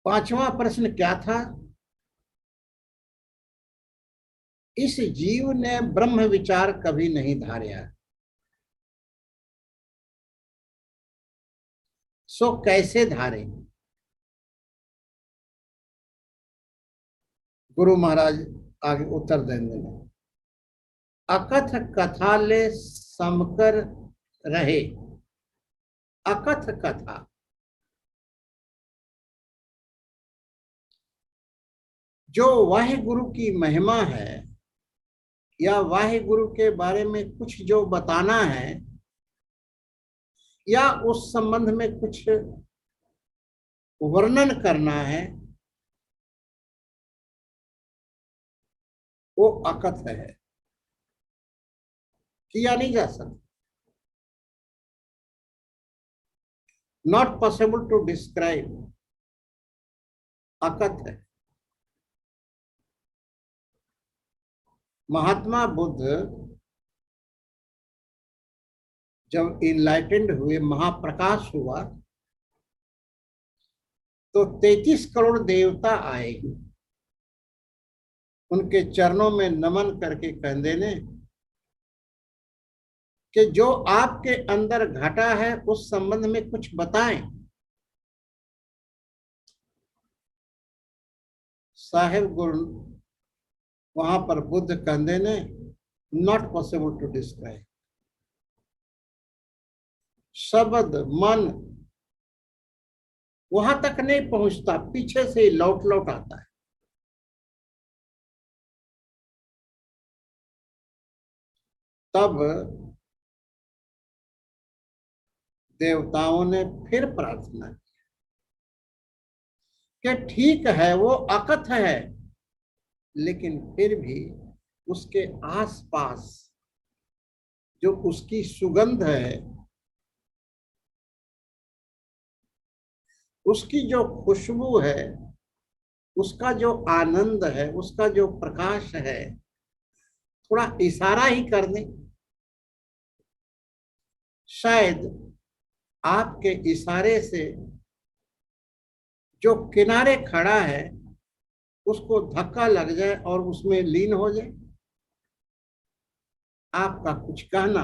पांचवा प्रश्न क्या था? इस जीव ने ब्रह्म विचार कभी नहीं धार्या, सो कैसे धारे? गुरु महाराज आगे उत्तर देंगे। अकथ कथा ले समकर रहे। अकथ कथा, जो वाहे गुरु की महिमा है या वाहे गुरु के बारे में कुछ जो बताना है या उस संबंध में कुछ वर्णन करना है, वो अकथ है, किया नहीं जा सकता। नॉट पॉसिबल टू डिस्क्राइब, अकथ है। महात्मा बुद्ध जब इनलाइटेंड हुए, महाप्रकाश हुआ, तो 33 करोड़ देवता आए, उनके चरणों में नमन करके कहते ने कि जो आपके अंदर घटा है उस संबंध में कुछ बताएं। साहेब गुरु वहां पर बुद्ध कहते ने नॉट पॉसिबल टू डिस्क्राइब। शब्द मन वहां तक नहीं पहुंचता, पीछे से लौट लौट आता है। तब देवताओं ने फिर प्रार्थना की कि ठीक है वो अकथ है, लेकिन फिर भी उसके आसपास जो उसकी सुगंध है, उसकी जो खुशबू है, उसका जो आनंद है, उसका जो प्रकाश है, थोड़ा इशारा ही कर दें, शायद आपके इशारे से जो किनारे खड़ा है उसको धक्का लग जाए और उसमें लीन हो जाए। आपका कुछ कहना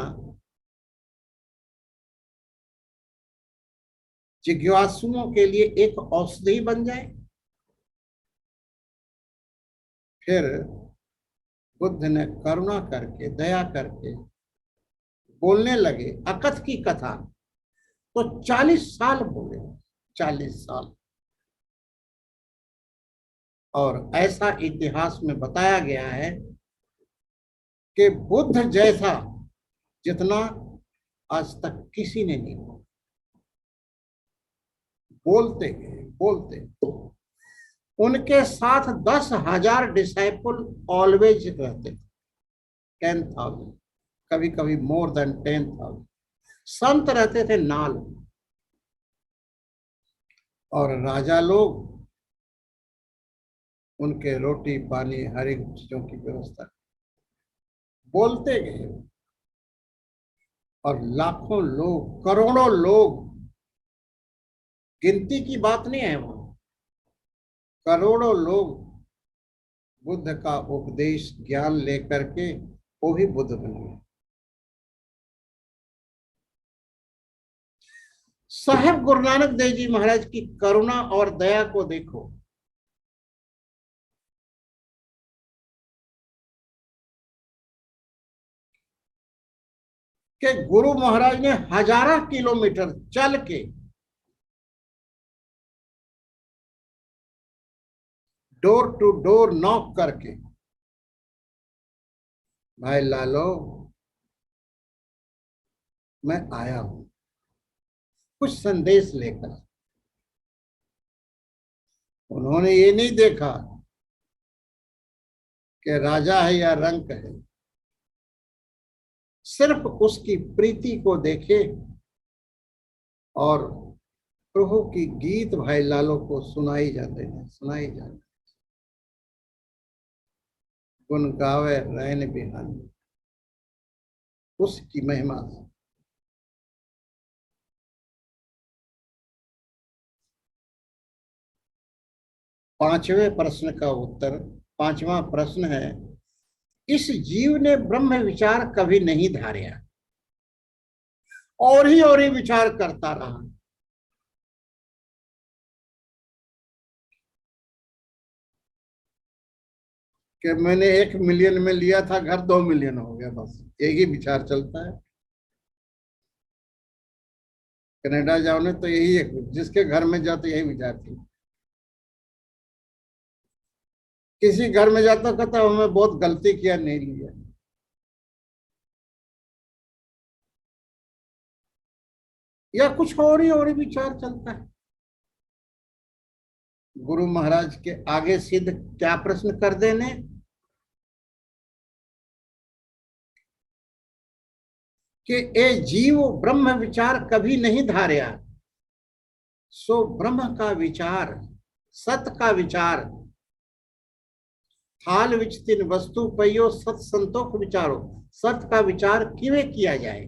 जिज्ञासुओं के लिए एक औषधि बन जाए। फिर बुद्ध ने करुणा करके, दया करके बोलने लगे अकथ की कथा। तो 40 साल बोले, 40 साल। और ऐसा इतिहास में बताया गया है कि बुद्ध जैसा जितना आज तक किसी ने नहीं बोला। बोलते गए, बोलते। उनके साथ 10,000 डिसाइपल ऑलवेज रहते थे, 10,000, कभी कभी मोर देन 10,000। संत रहते थे नाल, और राजा लोग उनके रोटी पानी हर एक चीजों की व्यवस्था। बोलते गए, और लाखों लोग, करोड़ों लोग, गिनती की बात नहीं है वहां, करोड़ों लोग बुद्ध का उपदेश ज्ञान लेकर के वो भी बुद्ध बने। साहेब गुरु नानक देव जी महाराज की करुणा और दया को देखो। कि गुरु महाराज ने हजारों किलोमीटर चल के डोर टू डोर नॉक करके, भाई लालो मैं आया हूं कुछ संदेश लेकर। उन्होंने ये नहीं देखा कि राजा है या रंक है, सिर्फ उसकी प्रीति को देखे और प्रभु की गीत भाई लालो को सुनाई जाते हैं, सुनाई जाते, गुण गावे रैन बिहानी, उसकी महिमा से। पांचवें प्रश्न का उत्तर, पांचवा प्रश्न है, इस जीव ने ब्रह्म विचार कभी नहीं धार्या, और ही विचार करता रहा। कि मैंने 1 मिलियन में लिया था घर, 2 मिलियन हो गया, बस यही विचार चलता है। कनाडा जाओ ने तो यही है, जिसके घर में जाओ तो यही विचार थी। किसी घर में जाता कहता हमें बहुत गलती किया, नहीं लिया। या कुछ और ही विचार चलता है। गुरु महाराज के आगे सिद्ध क्या प्रश्न कर देने, कि ए जीव ब्रह्म विचार कभी नहीं धार्या, सो ब्रह्म का विचार, सत का विचार, थाल विच तिन वस्तु पयो सत संतोख विचारो, सत का विचार किवें किया जाए।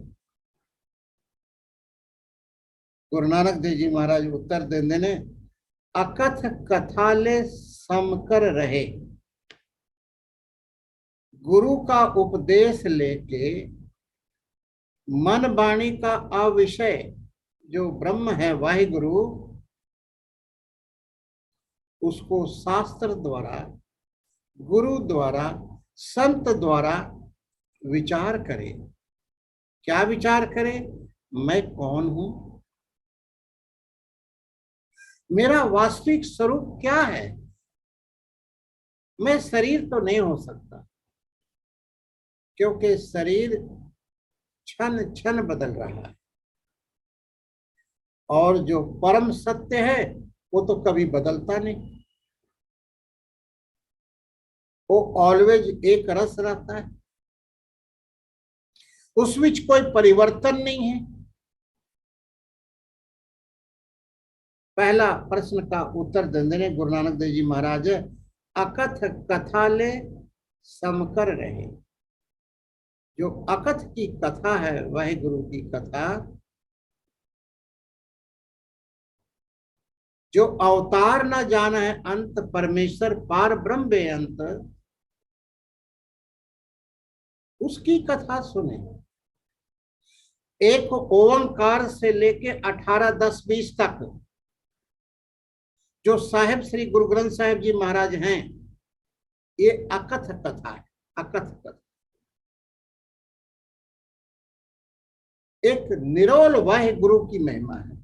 गुरु नानक देव जी महाराज उत्तर देंदे ने, अकथ कथा ले समकर रहे। गुरु का उपदेश लेके मन वाणी का अविषय जो ब्रह्म है वाहिगुरु, उसको शास्त्र द्वारा, गुरु द्वारा, संत द्वारा विचार करे। क्या विचार करे? मैं कौन हूं, मेरा वास्तविक स्वरूप क्या है। मैं शरीर तो नहीं हो सकता, क्योंकि शरीर क्षण क्षण बदल रहा है, और जो परम सत्य है वो तो कभी बदलता नहीं, वो ऑलवेज एक रस रहता है, उस विच कोई परिवर्तन नहीं है। पहला प्रश्न का उत्तर देंदे ने गुरु नानक देव जी महाराज, अकथ कथा ले समकर रहे। जो अकथ की कथा है, वह गुरु की कथा, जो अवतार न जाना है अंत, परमेश्वर पार ब्रह्म बेअंत, उसकी कथा सुने। एक ओंकार से लेके 18, 10, 20 तक जो साहेब श्री गुरु ग्रंथ साहिब जी महाराज हैं, ये अकथ कथा है। अकथ कथा एक निरोल वाहे गुरु की महिमा है,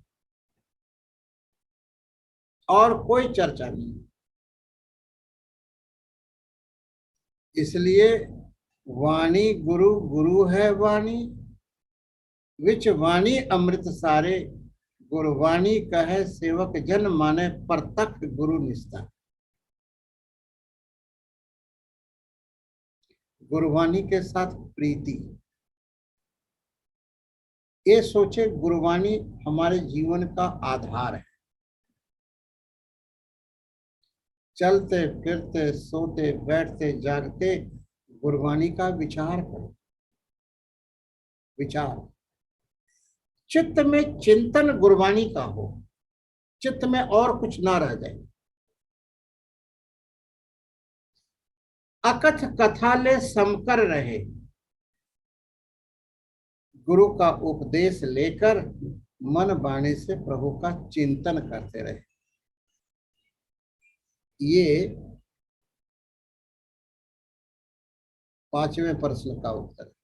और कोई चर्चा नहीं। इसलिए वाणी गुरु, गुरु है वाणी, विच वाणी अमृत सारे, गुरुवाणी कहे सेवक जन माने, प्रत्यक्ष गुरु निष्ठा। गुरुवाणी के साथ प्रीति, ये सोचे गुरुवाणी हमारे जीवन का आधार है। चलते फिरते सोते बैठते जागते गुरुवाणी का विचार करो। विचार, चित्त में चिंतन गुरुवाणी का हो, चित्त में और कुछ ना रह जाए। अकथ कथा ले समकर रहे, गुरु का उपदेश लेकर मन वाणी से प्रभु का चिंतन करते रहे। ये पांचवें प्रश्न का उत्तर है।